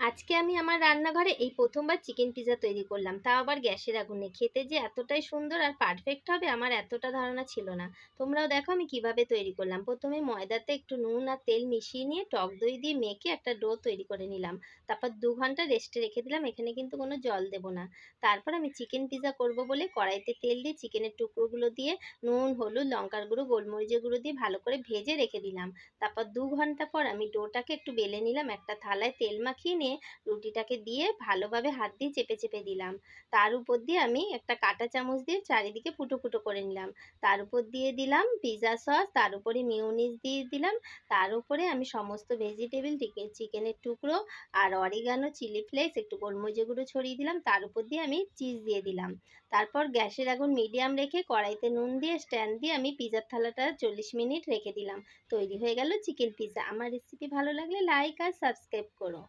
আজকে আমি আমার রান্নাঘরে এই প্রথমবার চিকেন পিৎজা তৈরি করলাম, তাও আবার গ্যাসের আগুনে। খেতে যে এতটাই সুন্দর আর পারফেক্ট হবে আমার এতটা ধারণা ছিল না। তোমরাও দেখো আমি কিভাবে তৈরি করলাম। প্রথমে ময়দাতে একটু নুন আর তেল মিশিয়ে নিয়ে টক দই দিয়ে মেখে একটা ডো তৈরি করে নিলাম। তারপর 2 ঘন্টা রেস্টে রেখে দিলাম, এখানে কিন্তু কোনো জল দেবো না। তারপর আমি চিকেন পিৎজা করব বলে কড়াইতে তেল দিয়ে চিকেনের টুকরোগুলো দিয়ে নুন, হলুদ, লঙ্কার গুঁড়ো, গোলমরিচের গুঁড়ো দিয়ে ভালো করে ভেজে রেখে দিলাম। তারপর 2 ঘন্টা পর আমি ডোটাকে একটু বেলে নিলাম, একটা থালায় তেল মাখিয়ে নিয়ে রুটিটাকে দিয়ে ভালোভাবে হাত দিয়ে চেপে চেপে দিলাম। তার উপর দিয়ে আমি একটা কাঁটা চামচ দিয়ে চারিদিকে ফুটো ফুটো করে নিলাম। তার উপর দিয়ে দিলাম পিৎজা সস, তার উপরে মিউনিস দিয়ে দিলাম। তার উপরে আমি সমস্ত ভেজিটেবল, চিকেনের টুকরো আর অরিগানো, চিলি ফ্লেক্স, একটু গোলমরিচের গুঁড়ো ছড়িয়ে দিলাম। তার উপর দিয়ে আমি চিজ দিয়ে দিলাম। তারপর গ্যাসের আগুন মিডিয়াম রেখে কড়াইতে নুন দিয়ে স্ট্যান্ড দিয়ে আমি পিৎজার থালাটা 40 মিনিট রেখে দিলাম। তৈরি হয়ে গেল চিকেন পিৎজা। আমার রেসিপি ভালো লাগলে লাইক আর সাবস্ক্রাইব করো।